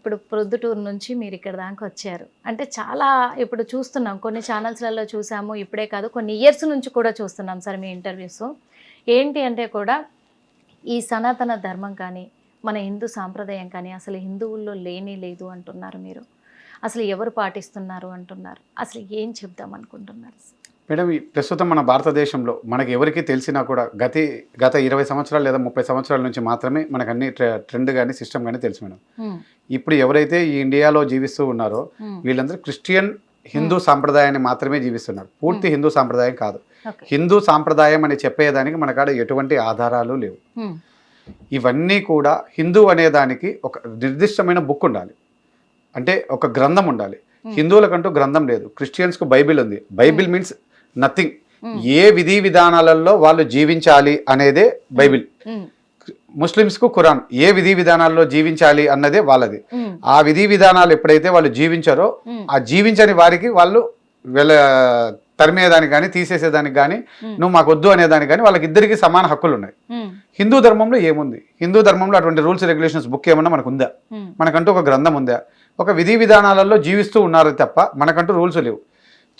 ఇప్పుడు ప్రొద్దుటూరు నుంచి మీరు ఇక్కడ దాకా వచ్చారు అంటే చాలా ఇప్పుడు చూస్తున్నాం కొన్ని ఛానల్స్లలో చూసాము ఇప్పుడే కాదు కొన్ని ఇయర్స్ నుంచి కూడా చూస్తున్నాం సార్ మీ ఇంటర్వ్యూస్ ఏంటి అంటే కూడా ఈ సనాతన ధర్మం కానీ మన హిందూ సాంప్రదాయం కానీ అసలు హిందువుల్లో లేనే లేదు అంటున్నారు మీరు అసలు ఎవరు పాటిస్తున్నారు అంటున్నారు అసలు ఏం చెప్దాం అనుకుంటున్నారు మేడం ఈ ప్రస్తుతం మన భారతదేశంలో మనకి ఎవరికి తెలిసినా కూడా గత 20 సంవత్సరాలు లేదా 30 సంవత్సరాల నుంచి మాత్రమే మనకు అన్ని ట్రెండ్ కానీ సిస్టమ్ కానీ తెలుసు మేడం. ఇప్పుడు ఎవరైతే ఈ ఇండియాలో జీవిస్తూ ఉన్నారో వీళ్ళందరూ క్రిస్టియన్ హిందూ సాంప్రదాయాన్ని మాత్రమే జీవిస్తున్నారు. పూర్తి హిందూ సాంప్రదాయం కాదు. హిందూ సాంప్రదాయం అని చెప్పేదానికి మన కాడ ఎటువంటి ఆధారాలు లేవు. ఇవన్నీ కూడా హిందూ అనేదానికి ఒక నిర్దిష్టమైన బుక్ ఉండాలి, అంటే ఒక గ్రంథం ఉండాలి. హిందువులకంటూ గ్రంథం లేదు. క్రిస్టియన్స్కు బైబిల్ ఉంది. Bible means nothing. ఏ విధి విధానాలలో వాళ్ళు జీవించాలి అనేదే బైబిల్. ముస్లిమ్స్కు ఖురాన్. ఏ విధి విధానాల్లో జీవించాలి అన్నదే వాళ్ళది. ఆ విధి విధానాలు ఎప్పుడైతే వాళ్ళు జీవించారో ఆ జీవించని వారికి వాళ్ళు తరిమేదానికి కానీ తీసేసేదానికి కానీ నువ్వు మాకు వద్దు అనేదానికి కానీ వాళ్ళకి ఇద్దరికి సమాన హక్కులు ఉన్నాయి. హిందూ ధర్మంలో ఏముంది? హిందూ ధర్మంలో అటువంటి రూల్స్ రెగ్యులేషన్స్ బుక్ ఏమన్నా మనకు ఉందా? మనకంటూ ఒక గ్రంథం ఉందా? ఒక విధి విధానాలలో జీవిస్తూ ఉన్నారు తప్ప మనకంటూ రూల్స్ లేవు.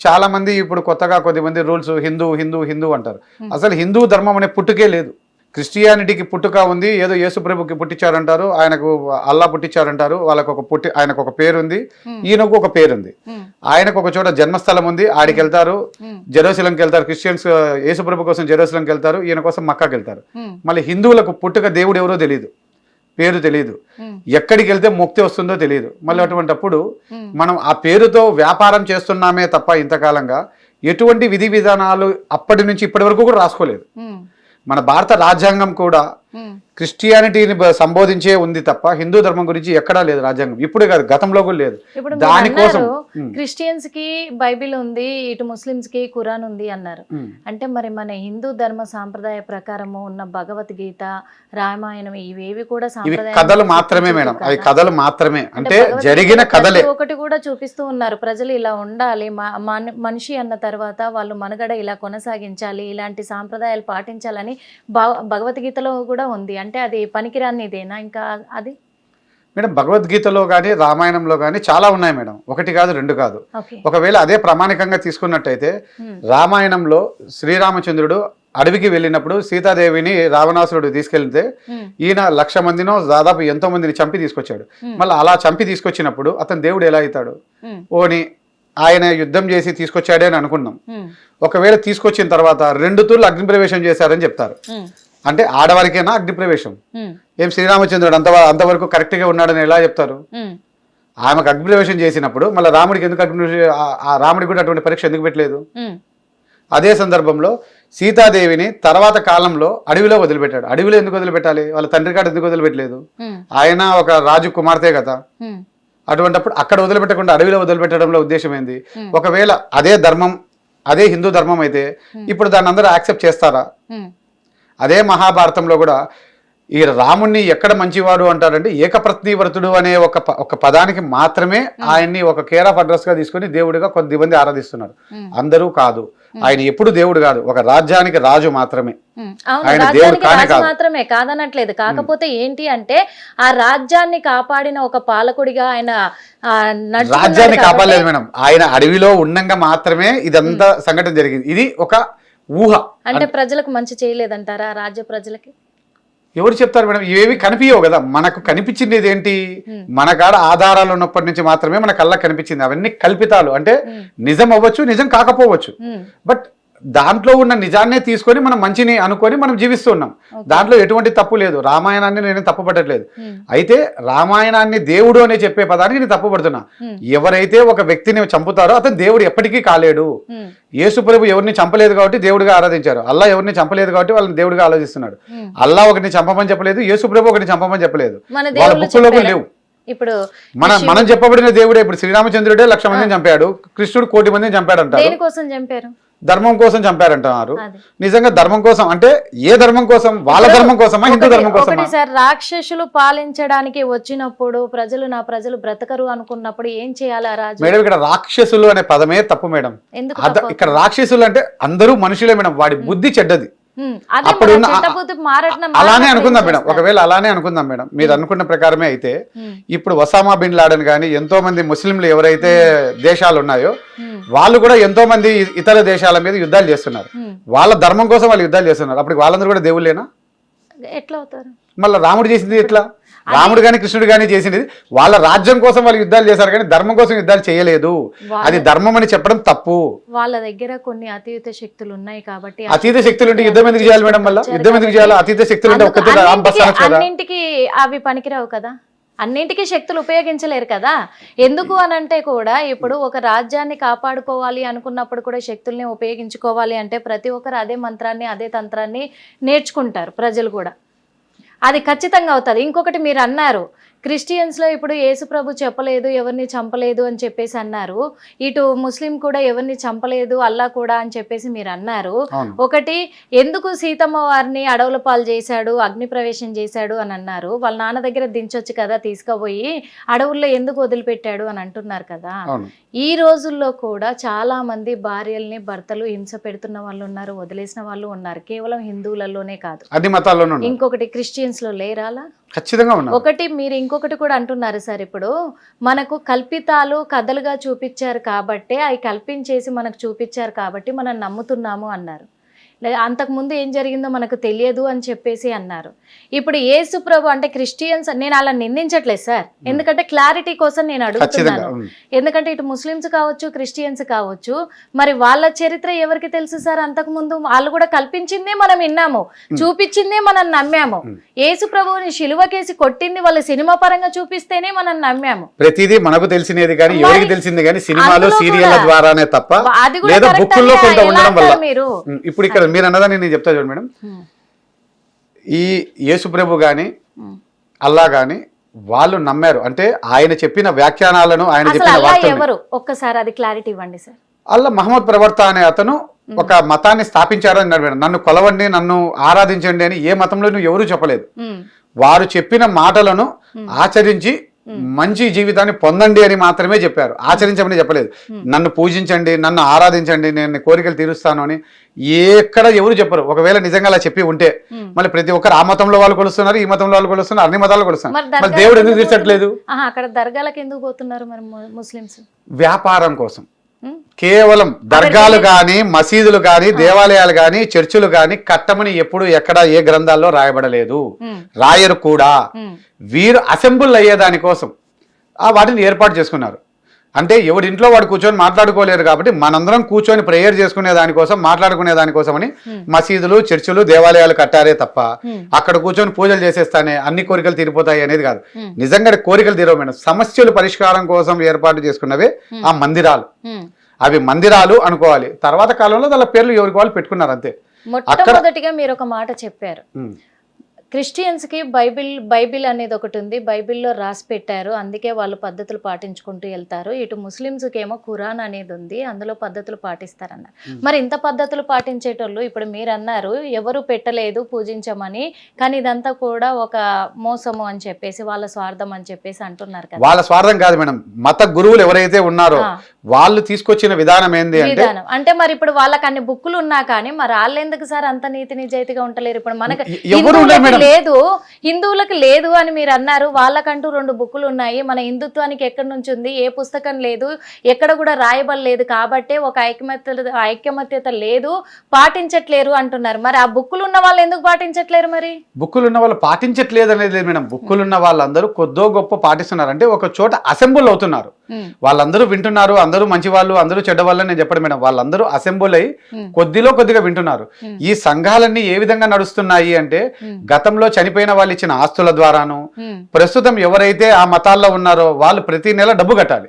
చాలా మంది ఇప్పుడు కొత్తగా కొద్దిమంది రూల్స్ హిందూ హిందూ హిందూ అంటారు. అసలు హిందూ ధర్మం అనే పుట్టుకే లేదు. క్రిస్టియానిటీకి పుట్టుక ఉంది, ఏదో యేసుప్రభుకి పుట్టించారంటారు, ఆయనకు అల్లా పుట్టించారంటారు, ఆయనకు ఒక పేరు ఉంది, ఈయనకు ఒక పేరు ఉంది. ఆయనకు ఒక చోట జన్మస్థలం ఉంది, ఆడికి వెళ్తారు, జెరూసలంకి వెళ్తారు. క్రిస్టియన్స్ యేసుప్రభు కోసం జెరూసలంకి వెళ్తారు, ఈయన కోసం మక్కాకి వెళ్తారు. మళ్ళీ హిందువులకు పుట్టుక దేవుడు ఎవరో తెలియదు, పేరు తెలియదు, ఎక్కడికి వెళ్తే ముక్తి వస్తుందో తెలియదు. మళ్ళీ అటువంటిప్పుడు మనం ఆ పేరుతో వ్యాపారం చేస్తున్నామే తప్ప ఇంతకాలంగా ఎటువంటి విధి విధానాలు అప్పటి నుంచి ఇప్పటి వరకు కూడా రాసుకోలేదు. మన భారత రాజ్యాంగం కూడా క్రిస్టియానిటీని సంబోధించే ఉంది తప్ప హిందూ ధర్మం గురించి ఎక్కడా లేదు రాజ్యాంగం. ఇప్పుడు కాదు, గతంలో కూడా లేదు. దానికోసం క్రిస్టియన్స్ కి బైబిల్ ఉంది, ఇటు ముస్లిమ్స్ కి ఖురాన్ ఉంది అన్నారు. అంటే మరి మన హిందూ ధర్మ సాంప్రదాయ ప్రకారము ఉన్న భగవద్గీత, రామాయణం ఇవేవి కూడా కథలు మాత్రమే మేడం. అవి కథలు మాత్రమే, అంటే జరిగిన కథలే. ఒకటి కూడా చూపిస్తూ ఉన్నారు, ప్రజలు ఇలా ఉండాలి, మనిషి అన్న తర్వాత వాళ్ళు మనుగడ ఇలా కొనసాగించాలి, ఇలాంటి సాంప్రదాయాలు పాటించాలని భగవద్గీతలో కూడా ఉంది. అంటే అది పనికిరానిదేనా? ఇంకా అది మేడం భగవద్గీతలో కానీ రామాయణంలో కానీ చాలా ఉన్నాయి మేడం. ఒకటి కాదు, రెండు కాదు. ఒకవేళ అదే ప్రామాణికంగా తీసుకున్నట్టయితే రామాయణంలో శ్రీరామచంద్రుడు అడవికి వెళ్ళినప్పుడు సీతాదేవిని రావణాసురుడు తీసుకెళ్తే ఈయన 1,00,000 మందినో దాదాపు ఎంతో మందిని చంపి తీసుకొచ్చాడు. మళ్ళీ అలా చంపి తీసుకొచ్చినప్పుడు అతను దేవుడు ఎలా అవుతాడు? ఓని ఆయన యుద్ధం చేసి తీసుకొచ్చాడే అని అనుకున్నాం. ఒకవేళ తీసుకొచ్చిన తర్వాత 2 తూర్లు అగ్నిప్రవేశం చేశారని చెప్తారు. అంటే ఆడవారికైనా అగ్నిప్రవేశం? ఏం శ్రీరామచంద్రుడు అంతవరకు కరెక్ట్ గా ఉన్నాడని ఎలా చెప్తారు? ఆమెకు అగ్నిప్రవేశం చేసినప్పుడు మళ్ళీ రాముడికి ఎందుకు రాముడికి కూడా అటువంటి పరీక్ష ఎందుకు పెట్టలేదు? అదే సందర్భంలో సీతాదేవిని తర్వాత కాలంలో అడవిలో వదిలిపెట్టాడు. అడవిలో ఎందుకు వదిలిపెట్టాలి? వాళ్ళ తండ్రి కాడ ఎందుకు వదిలిపెట్టలేదు? ఆయన ఒక రాజు కుమార్తె కదా. అటువంటిప్పుడు అక్కడ వదిలిపెట్టకుండా అడవిలో వదిలిపెట్టడంలో ఉద్దేశం ఏంది? ఒకవేళ అదే ధర్మం, అదే హిందూ ధర్మం అయితే ఇప్పుడు దాన్ని అందరూ యాక్సెప్ట్ చేస్తారా? అదే మహాభారతంలో కూడా ఈ రాముణ్ణి ఎక్కడ మంచివాడు అంటారంటే ఏకప్రత్నివ్రతుడు అనే ఒక పదానికి మాత్రమే ఆయన్ని ఒక కేర్ ఆఫ్ అడ్రస్ గా తీసుకుని దేవుడిగా కొద్దిమంది ఆరాధిస్తున్నారు. అందరూ కాదు. ఆయన ఎప్పుడు దేవుడు కాదు, ఒక రాజ్యానికి రాజు మాత్రమే. ఆయన దేవుడు మాత్రమే కాదనట్లేదు. కాకపోతే ఏంటి అంటే ఆ రాజ్యాన్ని కాపాడిన ఒక పాలకుడిగా ఆయన రాజ్యాన్ని కాపాడలేదు మేడం. ఆయన అడవిలో ఉండంగా మాత్రమే ఇదంతా సంఘటన జరిగింది. ఇది ఒక ఊహ. అంటే ప్రజలకు మంచి చేయలేదంటారా? రాజ్య ప్రజలకి ఎవరు చెప్తారు మేడం? ఇవేవి కనిపించవు కదా. మనకు కనిపించింది ఏంటి? మన కాడ ఆధారాలు ఉన్నప్పటి నుంచి మాత్రమే మన కళ్ళకు కనిపించింది. అవన్నీ కల్పితాలు. అంటే నిజం అవ్వచ్చు, నిజం కాకపోవచ్చు. బట్ దాంట్లో ఉన్న నిజాన్నే తీసుకొని మనం మంచిని అనుకొని మనం జీవిస్తున్నాం. దాంట్లో ఎటువంటి తప్పు లేదు. రామాయణాన్ని నేను తప్పుపట్టట్లేదు. అయితే రామాయణాన్ని దేవుడు అనే చెప్పే పదానికి నేను తప్పుపడుతున్నా. ఎవరైతే ఒక వ్యక్తిని చంపుతారో అతను దేవుడు ఎప్పటికీ కాలేడు. యేసుప్రభు ఎవరిని చంపలేదు కాబట్టి దేవుడిగా ఆరాధించారు. అల్లా ఎవరిని చంపలేదు కాబట్టి వాళ్ళని దేవుడిగా ఆలోచిస్తున్నాడు. అల్లా ఒకరిని చంపమని చెప్పలేదు, యేసుప్రభు ఒకరిని చంపమని చెప్పలేదు. వాళ్ళ బుక్కులో కూడా లేవు. ఇప్పుడు మనం చెప్పబడిన దేవుడే. ఇప్పుడు శ్రీరామచంద్రుడే 1,00,000 మందిని చంపాడు, కృష్ణుడు 1,00,00,000 మందిని చంపాడు అంటారు. దేనికోసం చంపారు? ధర్మం కోసం చంపారంటున్నారు. నిజంగా ధర్మం కోసం అంటే ఏ ధర్మం కోసం? వాళ్ళ ధర్మం కోసమా, హిందూ ధర్మం కోసమా? సార్ రాక్షసులు పాలించడానికి వచ్చినప్పుడు నా ప్రజలు బ్రతకరు అనుకున్నప్పుడు ఏం చేయాలి ఆ రాజు? మేడం ఇక్కడ రాక్షసులు అనే పదమే తప్పు మేడం. ఇక్కడ రాక్షసులు అంటే అందరూ మనుషులే మేడం. వాడి బుద్ధి చెడ్డది. అదే అప్పుడు మన ఉన్న- చిట్టబుద్ధి మారట్న అలానే మారట్న అనుకుందాం ఏం మేడం, చేస్తారు? ఒకవేళ అలానే అనుకుందాం మేడం, మీరు అనుకున్న ప్రకారమే అయితే ఇప్పుడు ఒసామా బిన్ లాడెన్ కానీ ఎంతో మంది ముస్లింలు ఎవరైతే దేశాలు ఉన్నాయో వాళ్ళు కూడా ఎంతో మంది ఇతర దేశాల మీద యుద్ధాలు చేస్తున్నారు. వాళ్ళ ధర్మం కోసం వాళ్ళు యుద్ధాలు చేస్తున్నారు. అప్పుడు వాళ్ళందరూ కూడా దేవుళ్ళేనా? ఎట్లా అవుతారు? మళ్ళీ రాముడు చేసింది ఎట్లా? రాముడు కానీ కృష్ణుడు కానీ చేసింది వాళ్ళ రాజ్యం కోసం వాళ్ళు యుద్ధాలు చేశారు కానీ ధర్మం కోసం యుద్ధాలు చేయలేదు. అది ధర్మం అని చెప్పడం తప్పు. వాళ్ళ దగ్గర కొన్ని అతీత శక్తులు ఉన్నాయి కాబట్టి అతీత శక్తులు ఉంటే యుద్ధం ఎందుకు చేయాలి మేడం? మళ్ళీ యుద్ధం ఎందుకు చేయాలి? అతీత శక్తులు ఉంటే ఒక్కతే బస్ అనొచ్చు కదా. అన్నింటికి అవి పనికిరావు కదా, అన్నింటికీ శక్తులు ఉపయోగించలేరు కదా. ఎందుకు అనంటే కూడా ఇప్పుడు ఒక రాజ్యాన్ని కాపాడుకోవాలి అనుకున్నప్పుడు కూడా శక్తుల్ని ఉపయోగించుకోవాలి అంటే ప్రతి ఒక్కరు అదే మంత్రాన్ని అదే తంత్రాన్ని నేర్చుకుంటారు ప్రజలు కూడా. అది ఖచ్చితంగా అవుతుంది. ఇంకొకటి మీరు అన్నారు క్రిస్టియన్స్లో ఇప్పుడు యేసుప్రభు చెప్పలేదు ఎవరిని చంపలేదు అని చెప్పేసి అన్నారు, ఇటు ముస్లిం కూడా ఎవరిని చంపలేదు అల్లా కూడా అని చెప్పేసి మీరు అన్నారు. ఒకటి ఎందుకు సీతమ్మ వారిని అడవుల పాలు చేశాడు, అగ్ని ప్రవేశం చేశాడు అని అన్నారు. వాళ్ళ నాన్న దగ్గర దించొచ్చు కదా, తీసుకుపోయి అడవుల్లో ఎందుకు వదిలిపెట్టాడు అని అంటున్నారు కదా. ఈ రోజుల్లో కూడా చాలా మంది భార్యల్ని భర్తలు హింస పెడుతున్న వాళ్ళు ఉన్నారు, వదిలేసిన వాళ్ళు ఉన్నారు. కేవలం హిందువులలోనే కాదు, అన్ని మతాల్లోనూ. ఇంకొకటి క్రిస్టియన్స్ లో లేరాలా? ఖచ్చితంగా ఉన్నారు. ఒకటి మీరు ఇంకొకటి కూడా అంటున్నారు సార్, ఇప్పుడు మనకు కల్పితాలు కథలుగా చూపించారు కాబట్టి అవి కల్పించేసి మనకు చూపించారు కాబట్టి మనం నమ్ముతున్నాము అన్నారు. అంతకుముందు ఏం జరిగిందో మనకు తెలియదు అని చెప్పేసి అన్నారు. ఇప్పుడు యేసు ప్రభు అంటే క్రిస్టియన్స్, నేను అలా నిందించట్లేదు సార్, ఎందుకంటే క్లారిటీ కోసం నేను అడుగుతున్నాను. ఎందుకంటే ఇటు ముస్లిమ్స్ కావచ్చు క్రిస్టియన్స్ కావచ్చు, మరి వాళ్ళ చరిత్ర ఎవరికి తెలుసు సార్? అంతకుముందు వాళ్ళు కూడా కల్పించిందే మనం విన్నాము, చూపించిందే మనం నమ్మాము. యేసు ప్రభువుని శిలువకేసి కొట్టింది వాళ్ళు సినిమా పరంగా చూపిస్తేనే మనం నమ్మాము. ప్రతిదీ మనకు తెలిసినది కానీ ఎవరికి తెలిసింది కానీ సినిమాలు సీరియల్ ద్వారానే తప్ప అది కూడా లేదా బుక్కుల్లో కొంత ఉండడం వల్ల. మీరు ఇప్పుడు ఇక్కడ మీరు అన్నదాన్ని నేను చెప్తా చూడండి మేడం, ఈ యేసు ప్రభు కానీ అల్లా కానీ వాళ్ళు నమ్మారు అంటే ఆయన చెప్పిన వ్యాఖ్యానాలను, ఆయన చెప్పిన వార్తలను. ఎవరు ఒక్కసారి అది క్లారిటీ ఇవ్వండి సార్. అల్లా మహమ్మద్ ప్రవర్త అనే అతను ఒక మతాన్ని స్థాపించారు అని అన్నాడు. నన్ను కొలవండి, నన్ను ఆరాధించండి అని ఏ మతంలోనూ ఎవరూ చెప్పలేదు. వారు చెప్పిన మాటలను ఆచరించి మంచి జీవితాన్ని పొందండి అని మాత్రమే చెప్పారు, ఆచరించమని చెప్పలేదు. నన్ను పూజించండి, నన్ను ఆరాధించండి, నేను కోరికలు తీరుస్తాను అని ఎక్కడ ఎవరు చెప్పరు. ఒకవేళ నిజంగా అలా చెప్పి ఉంటే మళ్ళీ ప్రతి ఒక్కరు ఆ మతంలో వాళ్ళు కొలుస్తున్నారు, ఈ మతంలో వాళ్ళు కొలుస్తున్నారు, అన్ని మతాలు కొలుస్తున్నారు. మరి దేవుడు ఎందుకు తీర్చట్లేదు? అక్కడ దర్గాలకు ఎందుకు పోతున్నారు మరి ముస్లిమ్స్? వ్యాపారం కోసం. కేవలం దర్గాలు కానీ మసీదులు కానీ దేవాలయాలు కానీ చర్చిలు కానీ కట్టమని ఎప్పుడు ఎక్కడ ఏ గ్రంథాల్లో రాయబడలేదు, రాయరు కూడా. వీరు అసెంబుల్ అయ్యేదాని కోసం వాటిని ఏర్పాటు చేసుకున్నారు. అంటే ఎవరి ఇంట్లో వాడు కూర్చొని మాట్లాడుకోలేరు కాబట్టి మనందరం కూర్చొని ప్రేయర్ చేసుకునే దానికోసం, మాట్లాడుకునే దానికోసం అని మసీదులు చర్చిలు దేవాలయాలు కట్టారే తప్ప అక్కడ కూర్చొని పూజలు చేసేస్తానే అన్ని కోరికలు తీరిపోతాయి అనేది కాదు. నిజంగా కోరికలు తీరవు మేడం, సమస్యలు పరిష్కారం కోసం ఏర్పాటు చేసుకున్నవే ఆ మందిరాలు. అవి మందిరాలు అనుకోవాలి. తర్వాత కాలంలో వాళ్ళ పేర్లు ఎవరికి వాళ్ళు పెట్టుకున్నారు అంతే. మొట్టమొదటిగా మీరు ఒక మాట చెప్పారు, క్రిస్టియన్స్ కి బైబిల్ అనేది ఒకటి ఉంది, బైబిల్లో రాసి పెట్టారు, అందుకే వాళ్ళు పద్ధతులు పాటించుకుంటూ వెళ్తారు. ఇటు ముస్లిమ్స్కి ఏమో ఖురాన్ అనేది ఉంది, అందులో పద్ధతులు పాటిస్తారన్నారు. మరి ఇంత పద్ధతులు పాటించేటోళ్ళు ఇప్పుడు మీరు అన్నారు ఎవరు పెట్టలేదు పూజించమని, కానీ ఇదంతా కూడా ఒక మోసము అని చెప్పేసి వాళ్ళ స్వార్థం అని చెప్పేసి అంటున్నారు కదా. వాళ్ళ స్వార్థం కాదు మేడం, మత గురువులు ఎవరైతే ఉన్నారో వాళ్ళు తీసుకొచ్చిన విధానం ఏంది అంటే మరి ఇప్పుడు వాళ్ళకి అన్ని బుక్కులు ఉన్నా కానీ మరి వాళ్ళు ఎందుకు సార్ అంత నీతి నిజాయితీగా ఉండలేరు? ఇప్పుడు మనకు లేదు, హిందువులకు లేదు అని మీరు అన్నారు, వాళ్ళకంటూ 2 బుక్కులు ఉన్నాయి. మన హిందుత్వానికి ఎక్కడి నుంచి ఉంది, ఏ పుస్తకం లేదు, ఎక్కడ కూడా రాయబడలేదు కాబట్టి ఒక ఐకమత్యత లేదు, పాటించట్లేరు అంటున్నారు. మరి ఆ బుక్కులు ఉన్న వాళ్ళు ఎందుకు పాటించట్లేరు? మరి బుక్కులు ఉన్న వాళ్ళు పాటించట్లేదు అనేది లేదు మేడం, బుక్కులు ఉన్న వాళ్ళందరూ కొద్దో గొప్ప పాటిస్తున్నారు. అంటే ఒక చోట అసెంబుల్ అవుతున్నారు, వాళ్ళందరూ వింటున్నారు, అందరూ మంచి వాళ్ళు అందరూ చెడ్డ వాళ్ళని నేను చెప్పడం మేడం, వాళ్ళందరూ అసెంబుల్ అయ్యి కొద్దిగా వింటున్నారు. ఈ సంఘాలన్నీ ఏ విధంగా నడుస్తున్నాయి అంటే గతంలో చనిపోయిన వాళ్ళు ఇచ్చిన ఆస్తుల ద్వారాను, ప్రస్తుతం ఎవరైతే ఆ మతాల్లో ఉన్నారో వాళ్ళు ప్రతి నెల డబ్బు కట్టాలి,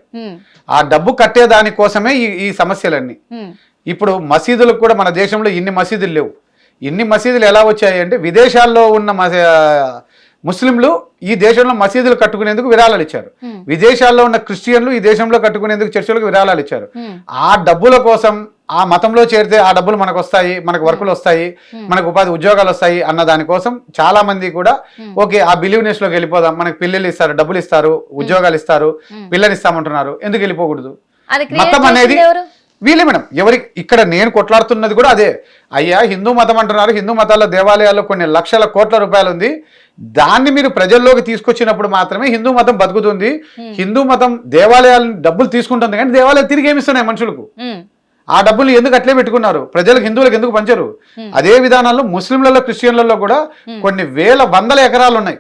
ఆ డబ్బు కట్టే దానికోసమే ఈ సమస్యలన్నీ. ఇప్పుడు మసీదులకు కూడా మన దేశంలో ఇన్ని మసీదులు లేవు. ఇన్ని మసీదులు ఎలా వచ్చాయి అంటే విదేశాల్లో ఉన్న ముస్లింలు ఈ దేశంలో మసీదులు కట్టుకునేందుకు విరాళాలు ఇచ్చారు, విదేశాల్లో ఉన్న క్రిస్టియన్లు ఈ దేశంలో కట్టుకునేందుకు చర్చలకు విరాళాలు ఇచ్చారు. ఆ డబ్బుల కోసం ఆ మతంలో చేరితే ఆ డబ్బులు మనకు వస్తాయి, మనకు వర్కులు వస్తాయి, మనకు ఉపాధి ఉద్యోగాలు వస్తాయి అన్న దానికోసం చాలా మంది కూడా ఓకే ఆ బిలీవ్నెస్ లోకి వెళ్ళిపోదాం, మనకు పిల్లలు ఇస్తారు, డబ్బులు ఇస్తారు, ఉద్యోగాలు ఇస్తారు, పిల్లలు ఇస్తామంటున్నారు, ఎందుకు వెళ్ళిపోకూడదు? మతం అనేది వీళ్ళే మేడం. ఇక్కడ నేను కొట్లాడుతున్నది కూడా అదే. అయ్యా హిందూ మతం అంటున్నారు, హిందూ మతాల్లో దేవాలయాల్లో కొన్ని లక్షల కోట్ల రూపాయలు ఉంది, దాన్ని మీరు ప్రజల్లోకి తీసుకొచ్చినప్పుడు మాత్రమే హిందూ మతం బతుకుతుంది. హిందూ మతం దేవాలయాలను డబ్బులు తీసుకుంటుంది కానీ దేవాలయాలు తిరిగి ఏమిస్తున్నాయి మనుషులకు? ఆ డబ్బులు ఎందుకు అట్లే పెట్టుకున్నారు? ప్రజలకు హిందువులకు ఎందుకు పంచరు? అదే విధానాల్లో ముస్లింలలో క్రిస్టియన్లలో కూడా కొన్ని వందల ఎకరాలు ఉన్నాయి.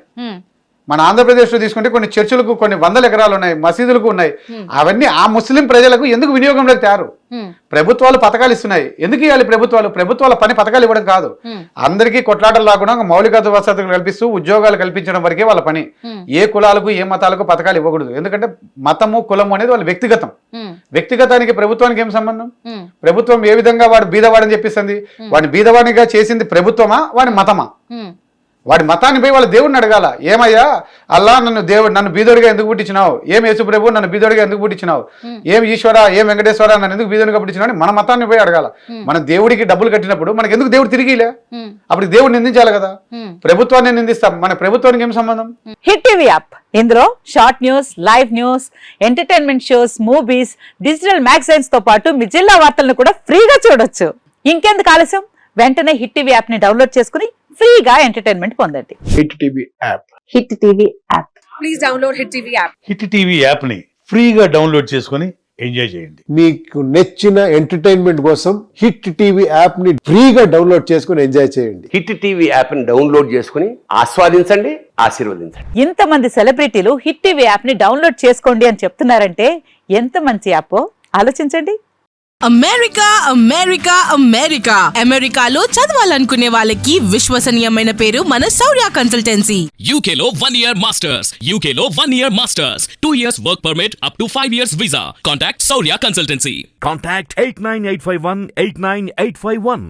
మన ఆంధ్రప్రదేశ్లో తీసుకుంటే కొన్ని చర్చిలకు కొన్ని వందల ఎకరాలు ఉన్నాయి, మసీదులకు ఉన్నాయి. అవన్నీ ఆ ముస్లిం ప్రజలకు ఎందుకు వినియోగంలోకి తేరు? ప్రభుత్వాలు పథకాలు ఇస్తున్నాయి, ఎందుకు ఇవ్వాలి? ప్రభుత్వాల పని పథకాలు ఇవ్వడం కాదు, అందరికీ కొట్లాటలు రాకుండా మౌలిక వసతులు కల్పిస్తూ ఉద్యోగాలు కల్పించడం వరకే వాళ్ళ పని. ఏ కులాలకు ఏ మతాలకు పథకాలు ఇవ్వకూడదు. ఎందుకంటే మతము కులము అనేది వాళ్ళ వ్యక్తిగతం. వ్యక్తిగతానికి ప్రభుత్వానికి ఏం సంబంధం? ప్రభుత్వం ఏ విధంగా వాడు బీదవాడని చెప్పిస్తుంది? వాడిని బీదవాడిగా చేసింది ప్రభుత్వమా వాడి మతమా? వాడి మతాన్ని పోయి వాళ్ళ దేవుడిని అడగాల, ఏమయ్యా అల్లా నన్ను బీదోడిగా ఎందుకు పుట్టించినావు? ఏం యేసు ప్రభు నన్ను బీదోడిగా ఎందుకు పుట్టించినావు? ఏం ఈశ్వర, ఏం వెంకటేశ్వర నన్ను ఎందుకు బీదోడిగా పుట్టించినావు అని మన మతాన్ని పోయి అడగాల. మన దేవుడికి డబ్బులు కట్టినప్పుడు మనకి ఎందుకు దేవుడు తిరిగిలే? అప్పుడు దేవుడు నిందించాలి కదా. ప్రభుత్వాన్ని నిందిస్తాం, మన ప్రభుత్వానికి ఏం సంబంధం? హిట్ టీవీ యాప్, ఇందులో short news, live news, entertainment shows, movies, digital magazines తో పాటు మీ జిల్లా వార్తలను కూడా ఫ్రీగా చూడొచ్చు. ఇంకెందుకు ఆలస్యం, వెంటనే హిట్ టీవీ యాప్ ని డౌన్లోడ్ చేసుకుని ఫ్రీగా ఎంటర్టైన్మెంట్ పొందండి. Hit TV app. Hit TV app. Please download hit TV app. Hit TV app ని ఫ్రీగా డౌన్లోడ్ చేసుకొని ఎంజాయ్ చేయండి. మీకు నచ్చిన ఎంటర్టైన్మెంట్ కోసం హిట్ టీవీ యాప్ ని ఫ్రీగా డౌన్లోడ్ చేసుకుని ఎంజాయ్ చేయండి. హిట్ టీవీ యాప్ ని డౌన్లోడ్ చేసుకుని ఆస్వాదించండి, ఆశీర్వదించండి. ఇంతమంది సెలబ్రిటీలు హిట్ టీవీ యాప్ ని డౌన్లోడ్ చేసుకోండి అని చెప్తున్నారంటే ఎంత మంచి యాప్ ఆలోచించండి. అమెరికా అమెరికా అమెరికా అమెరికాలో చదవాలనుకునే వాళ్ళకి విశ్వసనీయమైన పేరు మన శౌర్య కన్సల్టెన్సీ. UK లో 1 year masters, UK లో 1 year masters, 2 years work permit up to 5 years visa. Contact Saurya Consultancy. Contact 89851 89851.